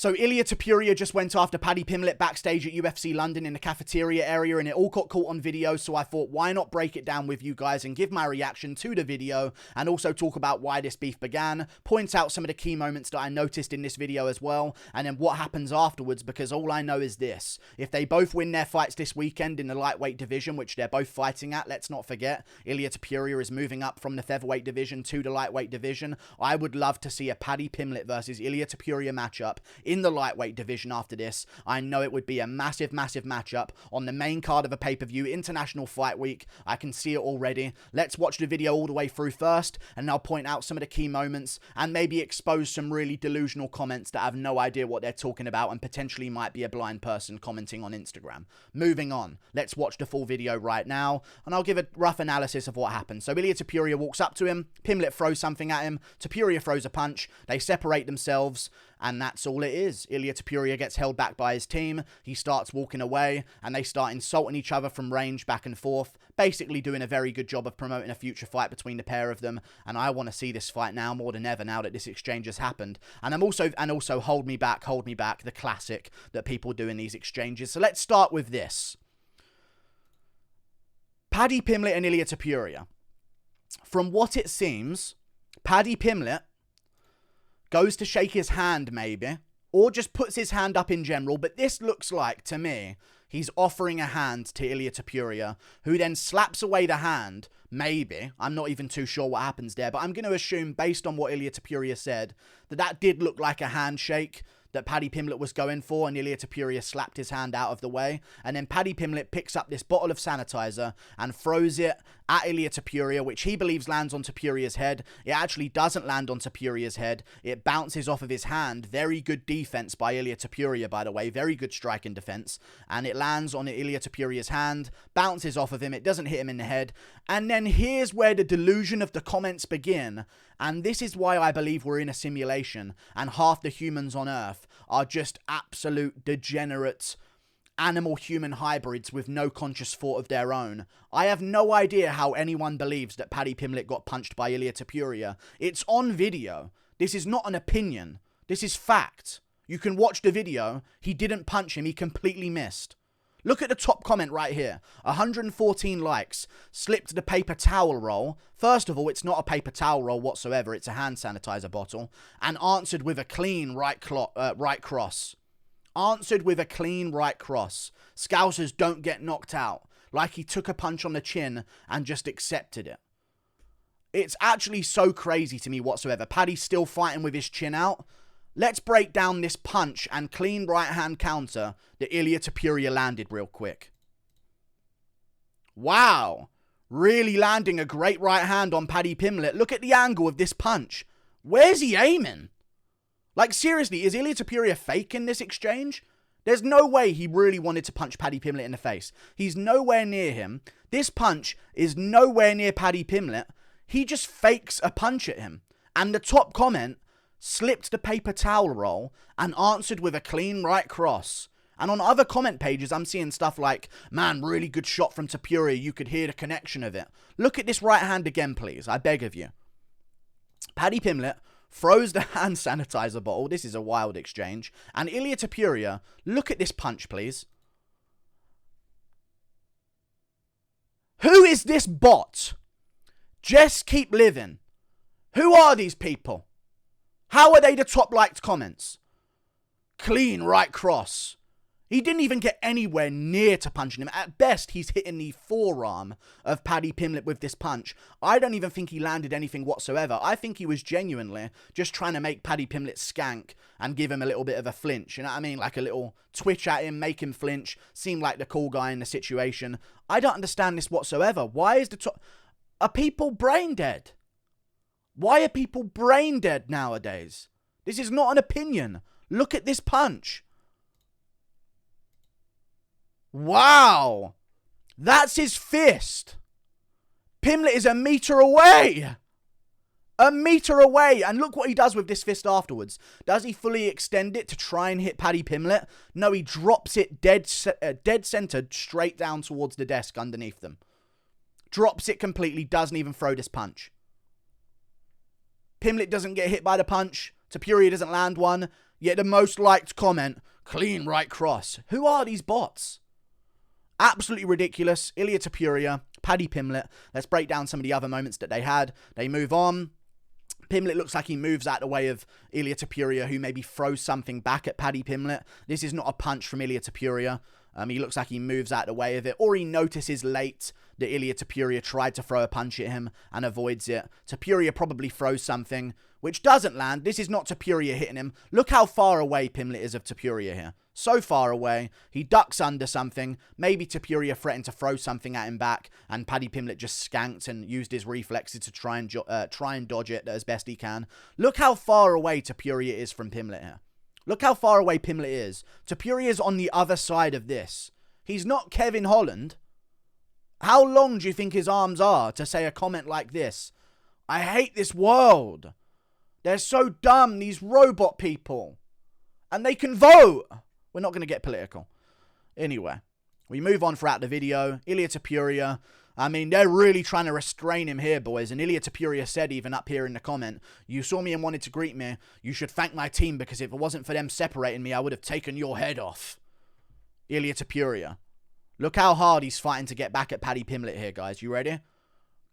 So Ilia Topuria just went after Paddy Pimblett backstage at UFC London in the cafeteria area, and it all got caught on video, so I thought, why not break it down with you guys and give my reaction to the video, and also talk about why this beef began, point out some of the key moments that I noticed in this video as well, and then what happens afterwards, because all I know is this: if they both win their fights this weekend in the lightweight division, which they're both fighting at, let's not forget, Ilia Topuria is moving up from the featherweight division to the lightweight division. I would love to see a Paddy Pimblett versus Ilia Topuria matchup in the lightweight division after this. I know it would be a massive matchup on the main card of a pay-per-view, International Fight Week. I can see it already. Let's watch the video all the way through first, and I'll point out some of the key moments and maybe expose some really delusional comments that have no idea what they're talking about and potentially might be a blind person commenting on Instagram. Moving on, let's watch the full video right now, and I'll give a rough analysis of what happened. So Ilia Topuria walks up to him, Pimblett throws something at him, Topuria throws a punch, they separate themselves, and that's all it is. Ilia Topuria gets held back by his team, he starts walking away, and they start insulting each other from range back and forth, basically doing a very good job of promoting a future fight between the pair of them, and I want to see this fight now more than ever now that this exchange has happened. And also hold me back, the classic that people do in these exchanges. So let's start with this. Paddy Pimblett and Ilia Topuria. From what it seems, Paddy Pimblett goes to shake his hand maybe, or just puts his hand up in general, but this looks like, to me, he's offering a hand to Ilia Topuria, who then slaps away the hand, maybe. I'm not even too sure what happens there, but I'm going to assume, based on what Ilia Topuria said, that did look like a handshake that Paddy Pimblett was going for, and Ilia Topuria slapped his hand out of the way, and then Paddy Pimblett picks up this bottle of sanitizer and throws it at Ilia Topuria, which he believes lands on Topuria's head. It actually doesn't land on Topuria's head. It bounces off of his hand. Very good defense by Ilia Topuria, by the way. Very good strike and defense. And it lands on Ilia Topuria's hand, bounces off of him. It doesn't hit him in the head. And then here's where the delusion of the comments begin. And this is why I believe we're in a simulation, and half the humans on Earth are just absolute degenerates, animal-human hybrids with no conscious thought of their own. I have no idea how anyone believes that Paddy Pimblett got punched by Ilia Topuria. It's on video. This is not an opinion. This is fact. You can watch the video. He didn't punch him. He completely missed. Look at the top comment right here. 114 likes. Slipped the paper towel roll. First of all, it's not a paper towel roll whatsoever. It's a hand sanitizer bottle. And answered with a clean right cross. Answered with a clean right cross. Scousers don't get knocked out. Like he took a punch on the chin and just accepted it. It's actually so crazy to me whatsoever. Paddy's still fighting with his chin out. Let's break down this punch and clean right hand counter that Ilia Topuria landed real quick. Wow. Really landing a great right hand on Paddy Pimblett. Look at the angle of this punch. Where's he aiming? Like, seriously, is Ilia Topuria faking this exchange? There's no way he really wanted to punch Paddy Pimblett in the face. He's nowhere near him. This punch is nowhere near Paddy Pimblett. He just fakes a punch at him. And the top comment slipped the paper towel roll and answered with a clean right cross. And on other comment pages, I'm seeing stuff like, man, really good shot from Topuria. You could hear the connection of it. Look at this right hand again, please. I beg of you. Paddy Pimblett throws the hand sanitizer bottle. This is a wild exchange. And Ilia Topuria, look at this punch, please. Who is this bot? Just keep living. Who are these people? How are they the top liked comments? Clean right cross. He didn't even get anywhere near to punching him. At best, he's hitting the forearm of Paddy Pimblett with this punch. I don't even think he landed anything whatsoever. I think he was genuinely just trying to make Paddy Pimblett skank and give him a little bit of a flinch. You know what I mean? Like a little twitch at him, make him flinch, seem like the cool guy in the situation. I don't understand this whatsoever. Why is the top... Are people brain dead? Why are people brain dead nowadays? This is not an opinion. Look at this punch. Wow. That's his fist. Pimblett is a meter away. A meter away. And look what he does with this fist afterwards. Does he fully extend it to try and hit Paddy Pimblett? No, he drops it dead centered straight down towards the desk underneath them. Drops it completely. Doesn't even throw this punch. Pimblett doesn't get hit by the punch. Topuria doesn't land one. Yet the most liked comment, clean right cross. Who are these bots? Absolutely ridiculous. Ilia Topuria, Paddy Pimblett. Let's break down some of the other moments that they had. They move on. Pimblett looks like he moves out the way of Ilia Topuria, who maybe throws something back at Paddy Pimblett. This is not a punch from Ilia Topuria. He looks like he moves out the way of it, or he notices late that Ilia Topuria tried to throw a punch at him and avoids it. Topuria probably throws something, which doesn't land. This is not Topuria hitting him. Look how far away Pimblett is of Topuria here. So far away. He ducks under something. Maybe Topuria threatened to throw something at him back, and Paddy Pimblett just skanked and used his reflexes to try and dodge it as best he can. Look how far away Topuria is from Pimblett here. Look how far away Pimblett is. Topuria's on the other side of this. He's not Kevin Holland. How long do you think his arms are to say a comment like this? I hate this world. They're so dumb, these robot people. And they can vote. We're not going to get political. Anyway, we move on throughout the video. Ilia Topuria. I mean, they're really trying to restrain him here, boys. And Ilia Topuria said, even up here in the comment, you saw me and wanted to greet me. You should thank my team, because if it wasn't for them separating me, I would have taken your head off. Ilia Topuria. Look how hard he's fighting to get back at Paddy Pimblett here, guys. You ready?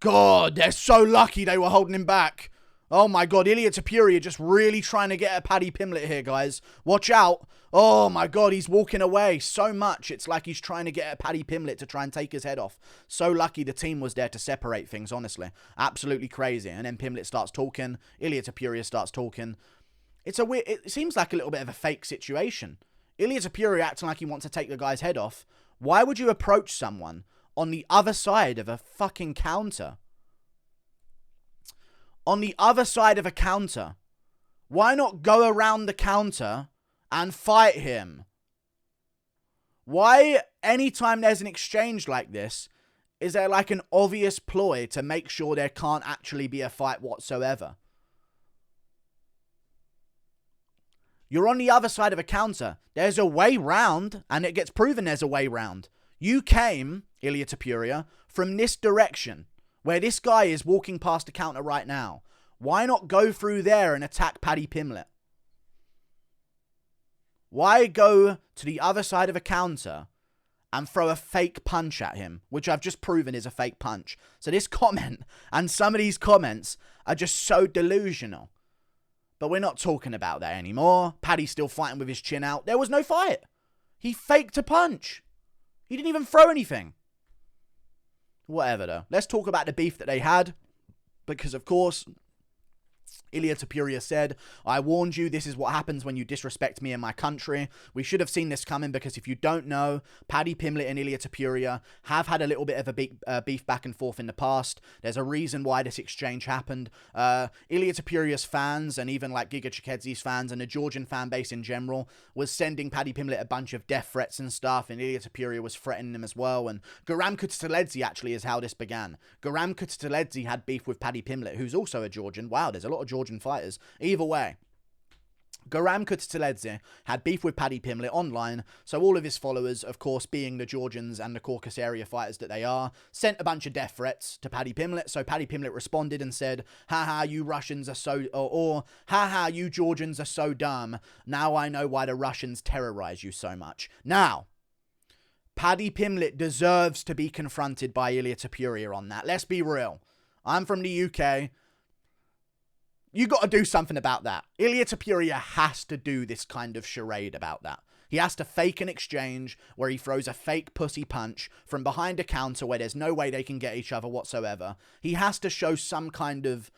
God, they're so lucky they were holding him back. Oh my God, Ilia Topuria just really trying to get at Paddy Pimblett here, guys. Watch out. Oh my God, he's walking away so much. It's like he's trying to get at Paddy Pimblett to try and take his head off. So lucky the team was there to separate things, honestly. Absolutely crazy. And then Pimblett starts talking. Ilia Topuria starts talking. It seems like a little bit of a fake situation. Ilia Topuria acting like he wants to take the guy's head off. Why would you approach someone on the other side of a fucking counter? On the other side of a counter. Why not go around the counter and fight him? Why, anytime there's an exchange like this, is there like an obvious ploy to make sure there can't actually be a fight whatsoever? You're on the other side of a counter. There's a way round, and it gets proven there's a way round. You came, Ilia Topuria, from this direction, where this guy is walking past the counter right now. Why not go through there and attack Paddy Pimblett? Why go to the other side of a counter and throw a fake punch at him, which I've just proven is a fake punch? So this comment and some of these comments are just so delusional. But we're not talking about that anymore. Paddy's still fighting with his chin out. There was no fight. He faked a punch. He didn't even throw anything. Whatever, though. Let's talk about the beef that they had. Because, of course, Ilia Topuria said, I warned you, this is what happens when you disrespect me and my country. We should have seen this coming, because if you don't know, Paddy Pimblett and Ilia Topuria have had a little bit of a big beef back and forth in the past. There's a reason why this exchange happened. Ilia Topuria's fans, and even like Giga Chikedzi's fans and the Georgian fan base in general, was sending Paddy Pimblett a bunch of death threats and stuff, and Ilia Topuria was threatening him as well. And Garam Kutateledze actually is how this began. Garam Kutateledze had beef with Paddy Pimblett, who's also a Georgian. Wow, there's a lot of Georgian fighters. Either way, Garam Kutateledze had beef with Paddy Pimblett online, so all of his followers, of course, being the Georgians and the Caucasus area fighters that they are, sent a bunch of death threats to Paddy Pimblett. So Paddy Pimblett responded and said, haha, you Russians are so, or haha, you Georgians are so dumb. Now I know why the Russians terrorize you so much. Now, Paddy Pimblett deserves to be confronted by Ilia Topuria on that. Let's be real. I'm from the UK. You got to do something about that. Ilia Topuria has to do this kind of charade about that. He has to fake an exchange where he throws a fake pussy punch from behind a counter where there's no way they can get each other whatsoever. He has to show some kind of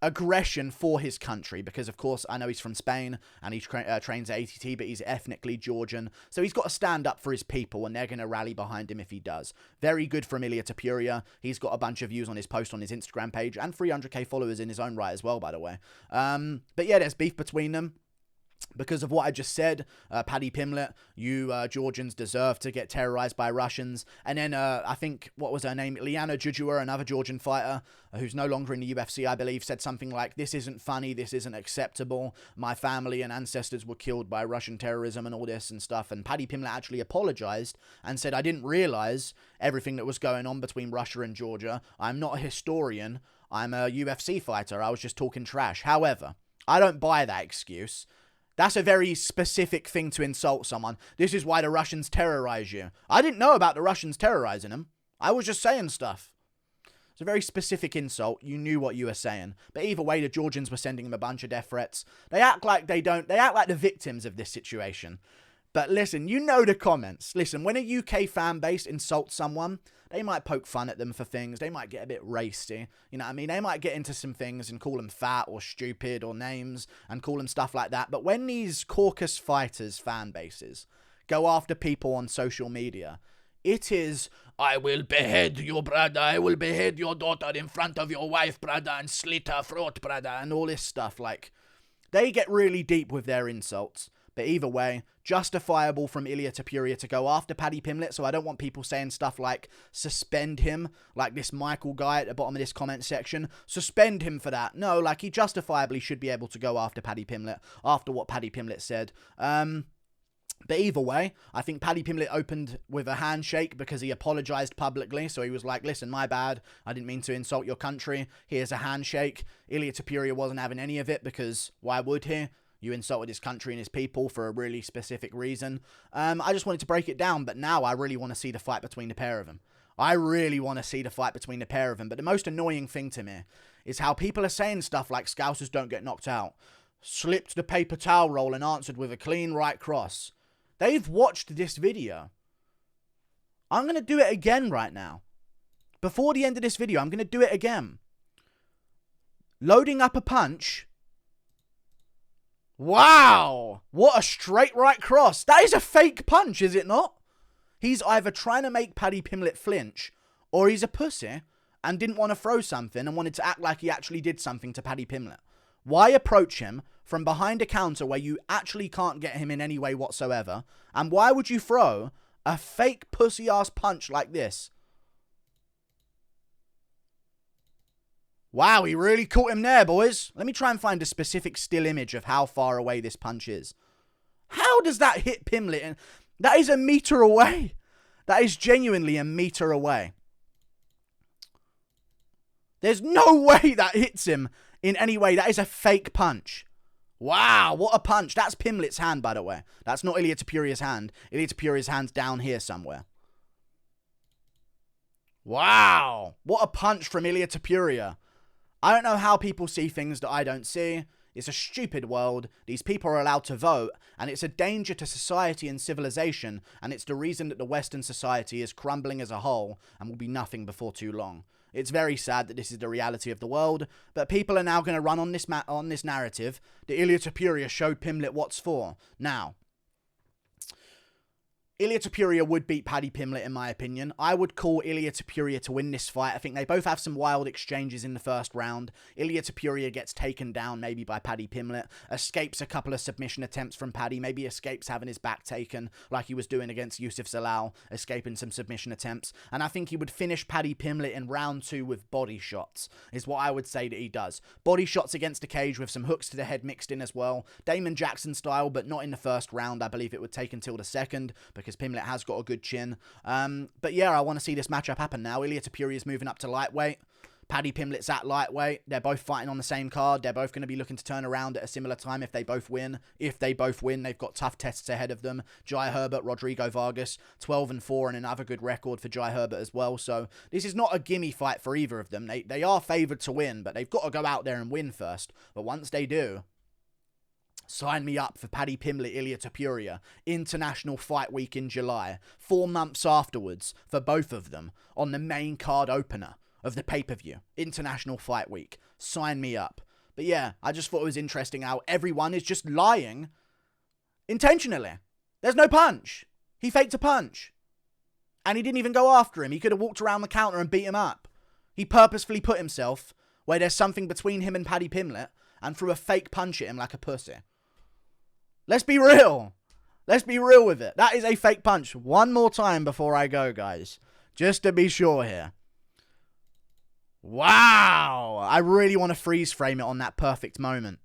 aggression for his country, because of course I know he's from Spain and he trains at ATT, but he's ethnically Georgian, so he's got to stand up for his people, and they're going to rally behind him if he does. Very good from Ilia Topuria. He's got a bunch of views on his post on his Instagram page, and 300k followers in his own right as well, by the way. But yeah, there's beef between them because of what I just said. Paddy Pimblett, you Georgians deserve to get terrorized by Russians. And then I think, what was her name? Liana Jujua, another Georgian fighter who's no longer in the UFC, I believe, said something like, this isn't funny, this isn't acceptable. My family and ancestors were killed by Russian terrorism and all this and stuff. And Paddy Pimblett actually apologized and said, I didn't realize everything that was going on between Russia and Georgia. I'm not a historian. I'm a UFC fighter. I was just talking trash. However, I don't buy that excuse. That's a very specific thing to insult someone. This is why the Russians terrorize you. I didn't know about the Russians terrorizing them. I was just saying stuff. It's a very specific insult. You knew what you were saying. But either way, the Georgians were sending him a bunch of death threats. They act like they don't. They act like the victims of this situation. But listen, you know the comments. Listen, when a UK fan base insults someone, they might poke fun at them for things. They might get a bit racy. You know what I mean? They might get into some things and call them fat or stupid or names and call them stuff like that. But when these Caucus Fighters fan bases go after people on social media, it is, I will behead you, brother. I will behead your daughter in front of your wife, brother, and slit her throat, brother, and all this stuff. Like, they get really deep with their insults. But either way, justifiable from Ilia Topuria to go after Paddy Pimblett. So I don't want people saying stuff like suspend him, like this Michael guy at the bottom of this comment section. Suspend him for that. No, like, he justifiably should be able to go after Paddy Pimblett after what Paddy Pimblett said. But either way, I think Paddy Pimblett opened with a handshake because he apologized publicly. So he was like, listen, my bad. I didn't mean to insult your country. Here's a handshake. Ilia Topuria wasn't having any of it because why would he? You insulted his country and his people for a really specific reason. I just wanted to break it down, but now I really want to see the fight between the pair of them. I really want to see the fight between the pair of them. But the most annoying thing to me is how people are saying stuff like Scousers don't get knocked out. Slipped the paper towel roll and answered with a clean right cross. They've watched this video. I'm going to do it again right now. Before the end of this video, I'm going to do it again. Loading up a punch. Wow, what a straight right cross. That is a fake punch, is it not? He's either trying to make Paddy Pimblett flinch, or he's a pussy and didn't want to throw something and wanted to act like he actually did something to Paddy Pimblett. Why approach him from behind a counter where you actually can't get him in any way whatsoever? And why would you throw a fake pussy-ass punch like this? Wow, he really caught him there, boys. Let me try and find a specific still image of how far away this punch is. How does that hit Pimblett? That is a meter away. That is genuinely a meter away. There's no way that hits him in any way. That is a fake punch. Wow, what a punch. That's Pimblett's hand, by the way. That's not Ilia Topuria's hand. Ilia Topuria's hand's down here somewhere. Wow, what a punch from Ilia Topuria. I don't know how people see things that I don't see. It's a stupid world. These people are allowed to vote, and it's a danger to society and civilization, and it's the reason that the Western society is crumbling as a whole and will be nothing before too long. It's very sad that this is the reality of the world, but people are now going to run on this narrative that Ilia Topuria showed Pimblett what's for. Now, Ilia Topuria would beat Paddy Pimblett, in my opinion. I would call Ilia Topuria to win this fight. I think they both have some wild exchanges in the first round. Ilia Topuria gets taken down maybe by Paddy Pimblett, escapes a couple of submission attempts from Paddy, maybe escapes having his back taken like he was doing against Yusuf Zalal, escaping some submission attempts. And I think he would finish Paddy Pimblett in round 2 with body shots, is what I would say that he does. Body shots against the cage with some hooks to the head mixed in as well. Damon Jackson style, but not in the first round. I believe it would take until the second, because Pimblett has got a good chin. But yeah, I want to see this matchup happen now. Ilia Topuria is moving up to lightweight. Paddy Pimblett's at lightweight. They're both fighting on the same card. They're both going to be looking to turn around at a similar time if they both win. If they both win, they've got tough tests ahead of them. Jai Herbert, Rodrigo Vargas, 12-4, and another good record for Jai Herbert as well. So this is not a gimme fight for either of them. They are favoured to win, but they've got to go out there and win first. But once they do, sign me up for Paddy Pimblett, Ilia Topuria, International Fight Week in July, 4 months afterwards for both of them on the main card opener of the pay-per-view, International Fight Week. Sign me up. But yeah, I just thought it was interesting how everyone is just lying intentionally. There's no punch. He faked a punch. And he didn't even go after him. He could have walked around the counter and beat him up. He purposefully put himself where there's something between him and Paddy Pimblett and threw a fake punch at him like a pussy. Let's be real. Let's be real with it. That is a fake punch. One more time before I go, guys. Just to be sure here. Wow. I really want to freeze frame it on that perfect moment.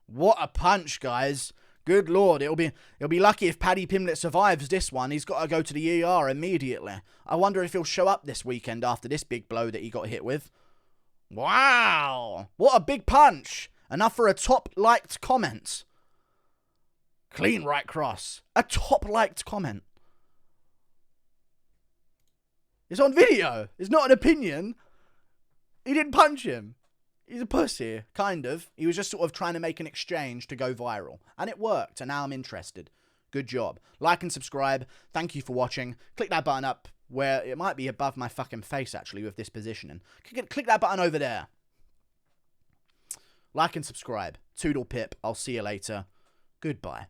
What a punch, guys. Good Lord. It'll be lucky if Paddy Pimblett survives this one. He's got to go to the ER immediately. I wonder if he'll show up this weekend after this big blow that he got hit with. Wow. What a big punch. Enough for a top-liked comment. Clean right cross. A top liked comment. It's on video. It's not an opinion. He didn't punch him. He's a pussy, kind of. He was just sort of trying to make an exchange to go viral. And it worked, and now I'm interested. Good job. Like and subscribe. Thank you for watching. Click that button up where it might be above my fucking face, actually, with this positioning. Click that button over there. Like and subscribe. Toodle pip. I'll see you later. Goodbye.